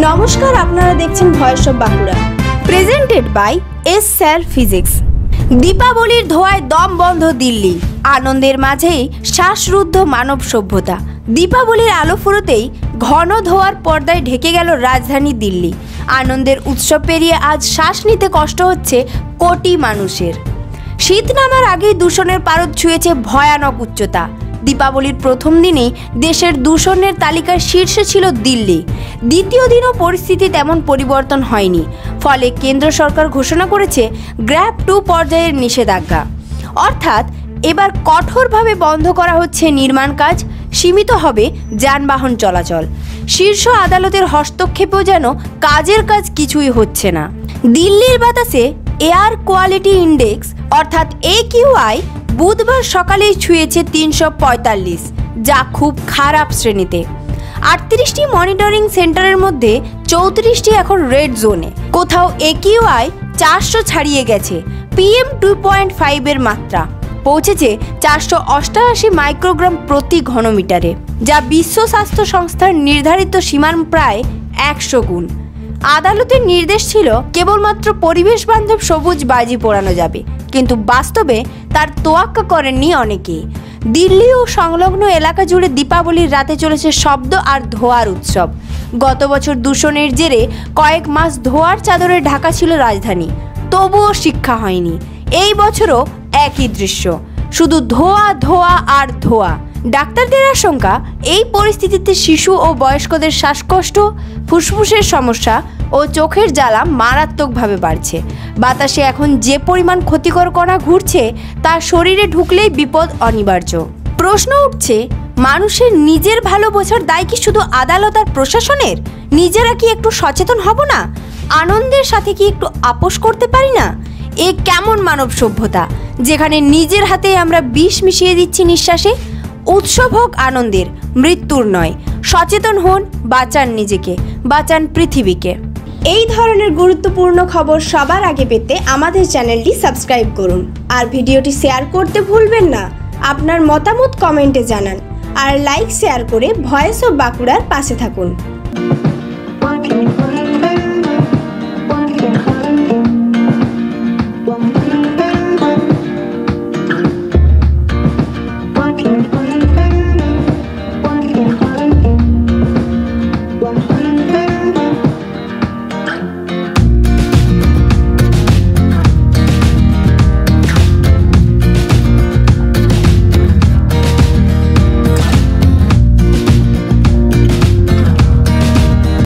নমস্কার, আপনারা দেখছেন voice of Bankura, presented by S sir physics. দীপাবলির ধোঁয়ায় দম বন্ধ দিল্লি, আনন্দের মাঝেই শ্বাসরুদ্ধ মানব সভ্যতা। দীপাবলির আলো ফুরোতেই ঘন ধোঁয়ার পর্দায় ঢেকে গেল রাজধানী দিল্লি। আনন্দের উৎসব পেরিয়ে আজ শ্বাস নিতে কষ্ট হচ্ছে কোটি মানুষের। শীত নামার আগেই দূষণের পারদ ছুঁয়েছে ভয়ানক উচ্চতা। দীপাবলির প্রথম দিনেই দেশের দূষণের তালিকার শীর্ষে ছিল দিল্লি। দ্বিতীয় দিনও পরিস্থিতি তেমন পরিবর্তন হয়নি, ফলে কেন্দ্র সরকার ঘোষণা করেছে গ্র্যাব 2 পর্যায়ের নিষেধাজ্ঞা। অর্থাৎ এবার কঠোরভাবে বন্ধ করা হচ্ছে নির্মাণ কাজ, সীমিত হবে যানবাহন চলাচল। শীর্ষ আদালতের হস্তক্ষেপেও যেন কাজের কাজ কিছুই হচ্ছে না। দিল্লির বাতাসে এয়ার কোয়ালিটি ইন্ডেক্স অর্থাৎ AQI বুধবার সকালেই ছুঁয়েছে 345, যা খুব খারাপ শ্রেণীতে। 38টি মনিটরিং সেন্টারের মধ্যে 34টি এখন রেড জোনে। কোথাও AQI 400 ছাড়িয়ে গেছে। PM 2.5 এর মাত্রা পৌঁছেছে 488 মাইক্রোগ্রাম প্রতি ঘনমিটারে, যা বিশ্ব স্বাস্থ্য সংস্থার নির্ধারিত সীমার প্রায় 100 গুণ। আদালতের নির্দেশ ছিল কেবলমাত্র পরিবেশ বান্ধব সবুজ বাজি পোড়ানো যাবে, কিন্তু বাস্তবে তার তোয়াক্কা করেননি অনেকেই। দিল্লি ও সংলগ্ন এলাকা জুড়ে দীপাবলির রাতে চলেছে শব্দ আর ধোঁয়ার উৎসব। গত বছর দূষণের জেরে কয়েক মাস ধোঁয়ার চাদরে ঢাকা ছিল রাজধানী, তবুও শিক্ষা হয়নি। এই বছরও একই দৃশ্য, শুধু ধোঁয়া ধোঁয়া আর ধোঁয়া। ডাক্তারদের আশঙ্কা, এই পরিস্থিতিতে শিশু ও বয়স্কদের শ্বাসকষ্ট, ফুসফুসের সমস্যা ও চোখের জ্বালা মারাত্মকভাবে বাড়ছে। বাতাসে এখন যে পরিমাণ ক্ষতিকর কণা ঘুরছে তা শরীরে ঢুকলেই বিপদ অনিবার্য। প্রশ্ন উঠছে, মানুষের নিজের ভালো বোঝার দায় কি শুধু আদালত আর প্রশাসনের? নিজেরা কি একটু সচেতন হব না? আনন্দের সাথে কি একটু আপোষ করতে পারি না? এ কেমন মানব সভ্যতা, যেখানে নিজের হাতে আমরা বিষ মিশিয়ে দিচ্ছি নিঃশ্বাসে? উৎসব হোক আনন্দের, মৃত্যুর নয়। সচেতন হন, বাঁচান নিজেকে, বাঁচান পৃথিবীকে। এই ধরনের গুরুত্বপূর্ণ খবর সবার আগে পেতে আমাদের চ্যানেলটি সাবস্ক্রাইব করুন, আর ভিডিওটি শেয়ার করতে ভুলবেন না। আপনার মতামত কমেন্টে জানান, আর লাইক শেয়ার করে ভয়েস অফ বাঁকুড়ার পাশে থাকুন।